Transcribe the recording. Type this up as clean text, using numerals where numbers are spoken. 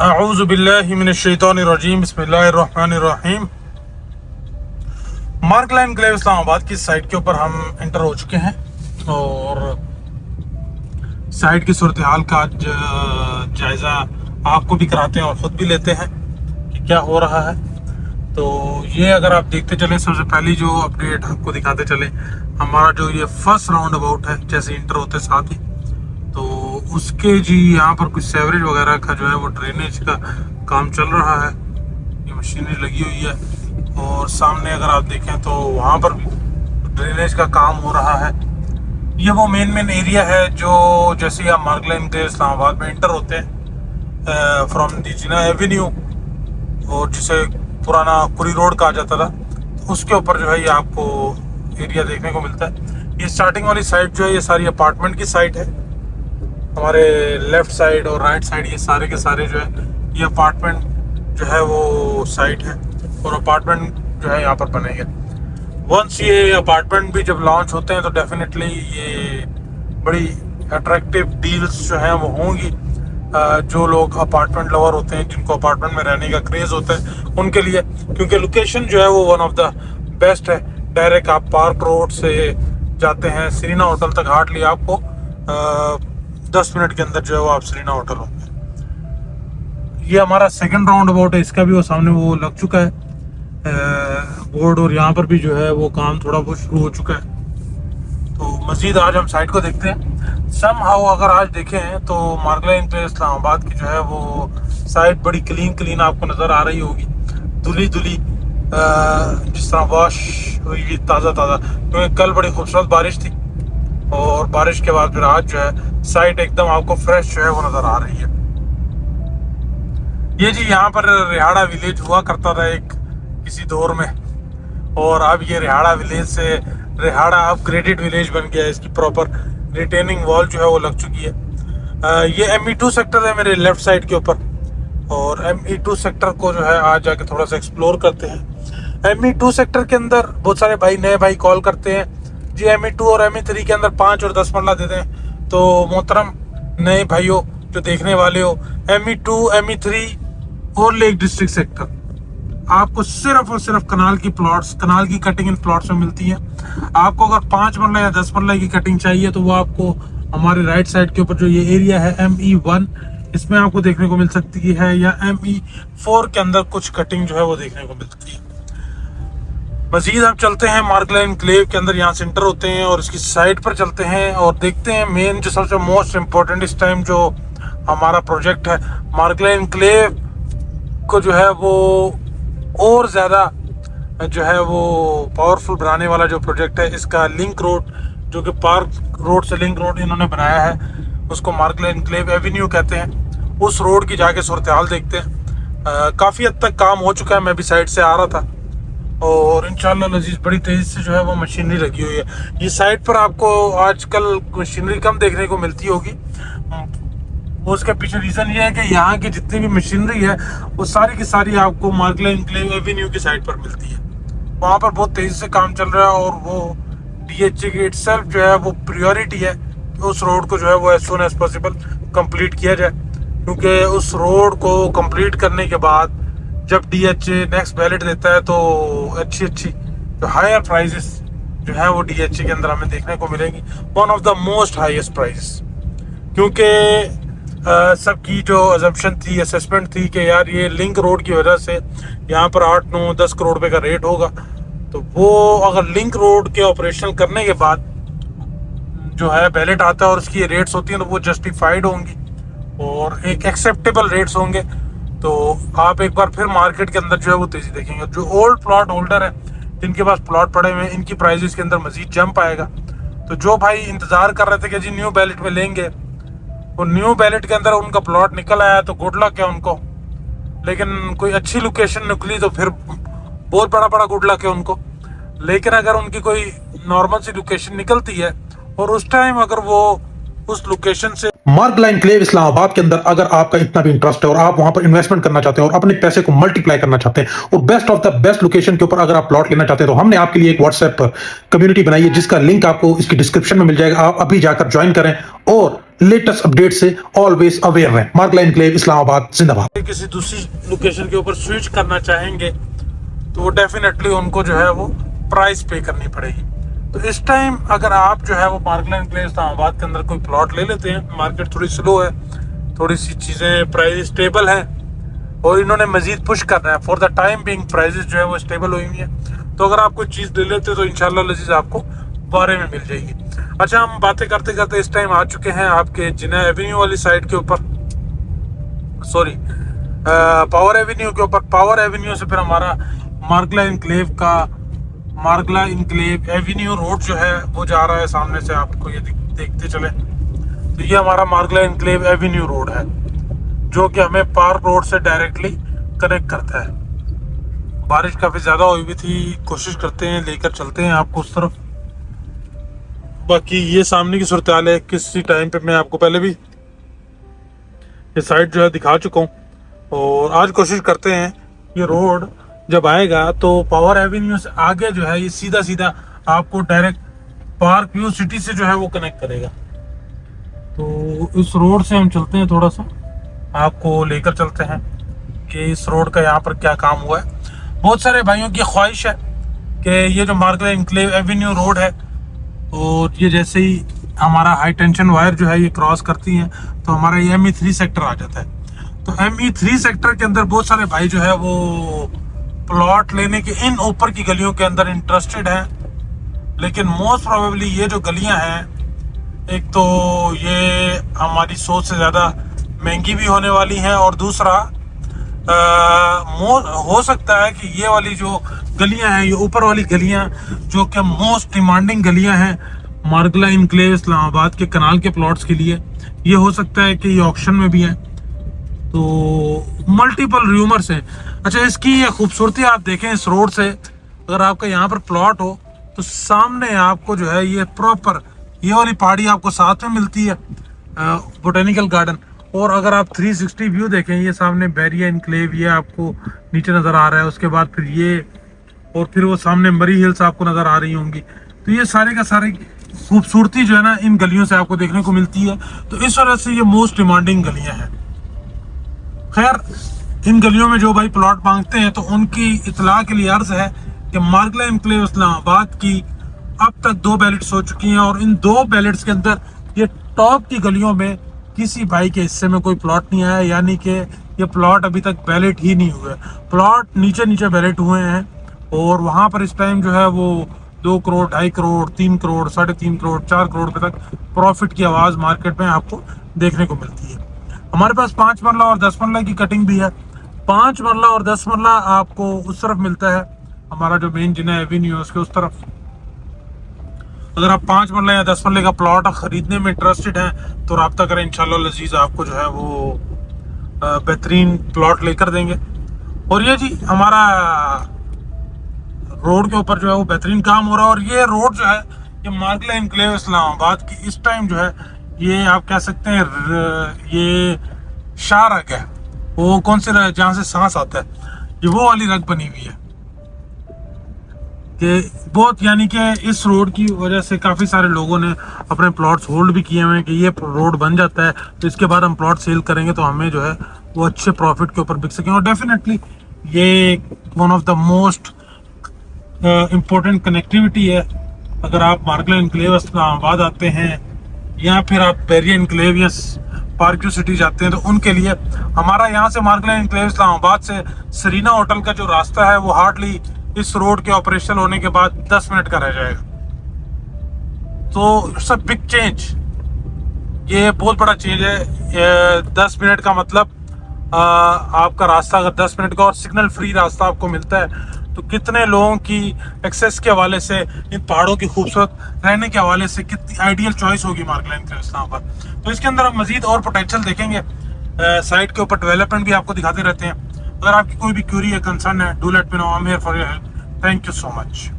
अऊज़ु बिल्लाहि मिनश्शैतानिर्रजीम बिस्मिल्लाहिर्रहमानिर्रहीम। Mark line क्लेव Islamabad की साइट के ऊपर हम एंटर हो चुके हैं और साइट की सूरत हाल का आज जायज़ा आपको भी कराते हैं और ख़ुद भी लेते हैं कि क्या हो रहा है। तो ये अगर आप देखते चले, सबसे पहली जो अपडेट आपको दिखाते चले, हमारा जो ये फर्स्ट राउंड अबाउट है, जैसे इंटर होते साथ ही तो उसके जी यहाँ पर कुछ सेवरेज वगैरह का जो है वो ड्रेनेज का काम चल रहा है। ये मशीनरी लगी हुई है और सामने अगर आप देखें तो वहाँ पर भी ड्रेनेज का काम हो रहा है। ये वो मेन एरिया है जो जैसे आप मार्क लाइन के इस्लामाबाद में इंटर होते हैं फ्रॉम दी जिना एवेन्यू, और जिसे पुराना कुरी रोड कहा जाता था, उसके ऊपर जो है ये आपको एरिया देखने को मिलता है। ये स्टार्टिंग वाली साइड जो है ये सारी अपार्टमेंट की साइड है। हमारे लेफ्ट साइड और राइट साइड ये सारे के सारे जो है ये अपार्टमेंट जो है वो साइट है और अपार्टमेंट जो है यहाँ पर बनेंगे। वंस ये अपार्टमेंट भी जब लॉन्च होते हैं तो डेफिनेटली ये बड़ी अट्रैक्टिव डील्स जो हैं वो होंगी। जो लोग अपार्टमेंट लवर होते हैं, जिनको अपार्टमेंट में रहने का क्रेज़ होता है, उनके लिए, क्योंकि लोकेशन जो है वो वन ऑफ द बेस्ट है। डायरेक्ट आप पार्क रोड से जाते हैं सीरीना होटल तक, हार्डली आपको 10 मिनट के अंदर जो है वो आप सीरीना होटल होंगे। ये हमारा सेकंड राउंड अबाउट है, इसका भी वो सामने वो लग चुका है बोर्ड, और यहाँ पर भी जो है वो काम थोड़ा बहुत शुरू हो चुका है। तो मजीद आज हम साइट को देखते हैं। समहाउ अगर आज देखें तो मार्क लाइन क्लेव इस्लामाबाद की जो है वो साइट बड़ी क्लीन आपको नज़र आ रही होगी, धुली जिस तरह वॉश हुई ताज़ा, क्योंकि कल बड़ी खूबसूरत बारिश थी और बारिश के बाद फिर आज जो है साइट एकदम आपको फ्रेश जो है वो नज़र आ रही है। ये जी यहाँ पर रिहाड़ा विलेज हुआ करता था एक किसी दौर में, और अब ये रिहाड़ा विलेज से रिहाड़ा अपग्रेडेड विलेज बन गया है। इसकी प्रॉपर रिटेनिंग वॉल जो है वो लग चुकी है। ये ME2 सेक्टर है मेरे लेफ्ट साइड के ऊपर, और ME2 सेक्टर को जो है आज जाके थोड़ा सा एक्सप्लोर करते हैं। ME2 सेक्टर के अंदर बहुत सारे नए भाई कॉल करते हैं जी ME2 और ME3 के अंदर 5 और 10 मरला देते हैं। तो मोहतरम नए भाइयों जो देखने वाले हो, ME2 ME3 और लेक डिस्ट्रिक्ट सेक्टर आपको सिर्फ और सिर्फ कनाल की कटिंग इन प्लॉट्स में मिलती है। आपको अगर 5 मरला या 10 मरला की कटिंग चाहिए तो वो आपको हमारे राइट साइड के ऊपर जो ये एरिया है ME1, इसमें आपको देखने को मिल सकती है, या ME4 के अंदर कुछ कटिंग जो है वो देखने को मिलती है। मजीद हम चलते हैं मार्क लाइन क्लेव के अंदर, यहाँ से इंटर होते हैं और इसकी साइड पर चलते हैं और देखते हैं मेन जो सबसे मोस्ट इम्पोर्टेंट इस टाइम जो हमारा प्रोजेक्ट है मार्क लाइन क्लेव को जो है वो और ज़्यादा जो है वो पावरफुल बनाने वाला जो प्रोजेक्ट है, इसका लिंक रोड जो कि पार्क रोड से लिंक रोड इन्होंने बनाया है, उसको मार्क लाइन क्लेव एवेन्यू कहते हैं। उस रोड की जाके सूरत हाल देखते हैं। काफ़ी हद तक काम हो चुका है, मैं भी साइड से आ रहा था और इंशाल्लाह लजीज बड़ी तेज़ी से जो है वो मशीनरी लगी हुई है। ये साइट पर आपको आजकल मशीनरी कम देखने को मिलती होगी, उसके पीछे रीज़न ये है कि यहाँ की जितनी भी मशीनरी है वो सारी की सारी आपको मार्क लाइन क्लेव एवेन्यू की साइट पर मिलती है। वहाँ पर बहुत तेज़ी से काम चल रहा है और वो DHA की इटसेल्फ जो है वो प्रायोरिटी है कि उस रोड को जो है वो as soon as possible complete किया जाए, क्योंकि उस रोड को कंप्लीट करने के बाद जब DHA नेक्स्ट बैलेट देता है तो अच्छी जो हायर प्राइजेस जो है वो DHA के अंदर हमें देखने को मिलेंगी, one of the most highest prices. क्योंकि सबकी जो अजम्पशन थी, असेसमेंट थी कि यार ये लिंक रोड की वजह से यहाँ पर 8 9 10 करोड़ रुपए का रेट होगा, तो वो अगर लिंक रोड के ऑपरेशन करने के बाद जो है बैलेट आता है और उसकी रेट्स होती हैं तो वो जस्टिफाइड होंगी और एक एक्सेप्टेबल रेट्स होंगे। तो आप एक बार फिर मार्केट के अंदर जो है वो तेज़ी देखेंगे। जो ओल्ड प्लॉट होल्डर है, जिनके पास प्लॉट पड़े हुए हैं, इनकी प्राइजेस के अंदर मजीद जंप आएगा। तो जो भाई इंतज़ार कर रहे थे कि जी न्यू बैलेट में लेंगे, वो न्यू बैलेट के अंदर उनका प्लॉट निकल आया तो गुड लक है उनको, लेकिन कोई अच्छी लोकेशन निकली तो फिर बहुत बड़ा गुड लक है उनको। लेकिन अगर उनकी कोई नॉर्मल सी लोकेशन निकलती है और उस टाइम अगर वो उस लोकेशन से मार्क लाइन क्लेव इस्लामाबाद के अंदर अगर आपका इतना भी इंटरेस्ट है और आप वहां पर इन्वेस्टमेंट करना चाहते हैं और अपने पैसे को मल्टीप्लाई करना चाहते हैं और best of the best location के ऊपर अगर आप प्लॉट लेना चाहते हैं, तो हमने आपके लिए एक व्हाट्सएप कम्युनिटी बनाई है जिसका लिंक आपको इसकी डिस्क्रिप्शन में मिल जाएगा। आप अभी जाकर ज्वाइन करें और लेटेस्ट अपडेट से ऑलवेज अवेयर रहें। मार्कला एनक्लेव इस्लामाबाद जिंदाबाद। किसी दूसरी लोकेशन के ऊपर स्विच करना चाहेंगे तो वो डेफिनेटली उनको जो है वो प्राइस पे करनी पड़ेगी। तो इस टाइम अगर आप जो है वो मार्कला एनक्लेव इस्लामाबाद के अंदर कोई प्लॉट ले लेते हैं, मार्केट थोड़ी स्लो है, थोड़ी सी चीज़ें प्राइस स्टेबल है और इन्होंने मजीद पुश करना है, for the time being prices जो है वो स्टेबल हुई है, तो अगर आप कोई चीज़ ले लेते तो इंशाल्लाह लजीज आपको बारे में मिल जाएगी। अच्छा, हम बातें करते करते इस टाइम आ चुके हैं आपके जिना एवेन्यू वाली साइड के ऊपर, सॉरी पावर एवेन्यू के ऊपर। पावर एवेन्यू से फिर हमारा मार्कला इनक्लेव एवेन्यू रोड जो है वो जा रहा है सामने से, आपको ये देखते चले। तो ये हमारा मार्कला इनक्लेव एवेन्यू रोड है जो कि हमें पार्क रोड से डायरेक्टली कनेक्ट करता है। बारिश काफ़ी ज़्यादा हुई हुई थी, कोशिश करते हैं लेकर चलते हैं आपको उस तरफ। बाकी ये सामने की सूरत हाल है, किसी टाइम पे मैं आपको पहले भी ये साइड जो है दिखा चुका हूँ और आज कोशिश करते हैं ये रोड जब आएगा तो पावर एवेन्यू से आगे जो है ये सीधा सीधा आपको डायरेक्ट पार्क व्यू सिटी से जो है वो कनेक्ट करेगा। तो इस रोड से हम चलते हैं, थोड़ा सा आपको लेकर चलते हैं कि इस रोड का यहाँ पर क्या काम हुआ है। बहुत सारे भाइयों की ख्वाहिश है कि ये जो मार्कला इनक्लेव एवेन्यू रोड है और ये जैसे ही हमारा हाई टेंशन वायर जो है ये क्रॉस करती है तो हमारा ये ME3 सेक्टर आ जाता है। तो ME3 सेक्टर के अंदर बहुत सारे भाई जो है वो प्लॉट लेने के इन ऊपर की गलियों के अंदर इंटरेस्टेड हैं, लेकिन मोस्ट प्रोबेबली ये जो गलियां हैं, एक तो ये हमारी सोच से ज़्यादा महंगी भी होने वाली हैं और दूसरा हो सकता है कि ये वाली जो गलियां हैं, ये ऊपर वाली गलियां जो कि मोस्ट डिमांडिंग गलियां हैं मार्कला इनक्लेव इस्लामाबाद के कनाल के प्लॉट्स के लिए, ये हो सकता है कि ये ऑक्शन में भी हैं। तो मल्टीपल रूमर्स हैं। अच्छा, इसकी ये खूबसूरती आप देखें इस रोड से, अगर आपका यहाँ पर प्लॉट हो तो सामने आपको जो है ये प्रॉपर ये वाली पहाड़ी आपको साथ में मिलती है, बोटेनिकल गार्डन। और अगर आप 360 व्यू देखें, ये सामने बैरिया इनक्लेव ये आपको नीचे नज़र आ रहा है, उसके बाद फिर ये और फिर वो सामने मरी हिल्स आपको नज़र आ रही होंगी। तो ये सारे का सारे खूबसूरती जो है ना इन गलियों से आपको देखने को मिलती है। तो इस वजह से ये मोस्ट डिमांडिंग गलियां हैं। खैर, इन गलियों में जो भाई प्लॉट मांगते हैं तो उनकी इतला के लिए अर्ज है कि मार्कला इनक्लेव इस्लामाबाद की अब तक 2 बैलेट्स हो चुकी हैं और इन 2 बैलेट्स के अंदर ये टॉप की गलियों में किसी भाई के हिस्से में कोई प्लॉट नहीं आया, यानी कि ये प्लॉट अभी तक बैलेट ही नहीं हुए। प्लॉट नीचे नीचे बैलेट हुए हैं और वहाँ पर इस टाइम जो है वो 2 करोड़, 2.5 करोड़, 3 करोड़, 3.5 करोड़, 4 करोड़ रुपए तक प्रॉफिट की आवाज़ मार्केट में आपको देखने को मिलती है। हमारे पास 5 मरला और 10 मरला की कटिंग भी है। 5 मरला और 10 मरला आपको उस तरफ मिलता है, हमारा जो मेन जिना एवेन्यू है उसके उस तरफ। अगर आप 5 मरला या 10 मरले का प्लॉट खरीदने में इंटरेस्टेड हैं तो रब्ता करें, इंशाल्लाह लजीज आपको जो है वो बेहतरीन प्लॉट लेकर देंगे। और ये जी हमारा रोड के ऊपर जो है वो बेहतरीन काम हो रहा है और ये रोड जो है ये मार्कला इनक्लेव इस्लामाबाद की इस टाइम जो है ये आप कह सकते हैं ये शाह रग है, वो कौन से जहाँ से सांस आता है, ये वो वाली रग बनी हुई है कि बहुत, यानी कि इस रोड की वजह से काफ़ी सारे लोगों ने अपने प्लॉट्स होल्ड भी किए हुए हैं कि ये रोड बन जाता है तो इसके बाद हम प्लॉट सेल करेंगे तो हमें जो है वो अच्छे प्रॉफिट के ऊपर बिक सकें। और डेफिनेटली ये one of the most important connectivity है। अगर आप मार्कला इनक्लेव इस्लामाबाद आते हैं या फिर आप बैरिया इनक्लेव या पार्क सिटी जाते हैं तो उनके लिए हमारा यहाँ से मार्कला इनक्लेव इस्लामाबाद से सरीना होटल का जो रास्ता है वो हार्डली इस रोड के ऑपरेशन होने के बाद 10 मिनट का रह जाएगा। तो इट्स अ बिग चेंज, ये बहुत बड़ा चेंज है। 10 मिनट का मतलब आपका रास्ता अगर 10 मिनट का और सिग्नल फ्री रास्ता आपको मिलता है तो कितने लोगों की एक्सेस के हवाले से, इन पहाड़ों की खूबसूरत रहने के हवाले से कितनी आइडियल चॉइस होगी मार्कला इनक्लेव इस्लामाबाद। तो इसके अंदर हम मजीद और पोटेंशियल देखेंगे, साइट के ऊपर डेवलपमेंट भी आपको दिखाते रहते हैं। अगर आपकी कोई भी क्यूरी या कंसर्न है, do let me know, I am here for your help. Thank you so much.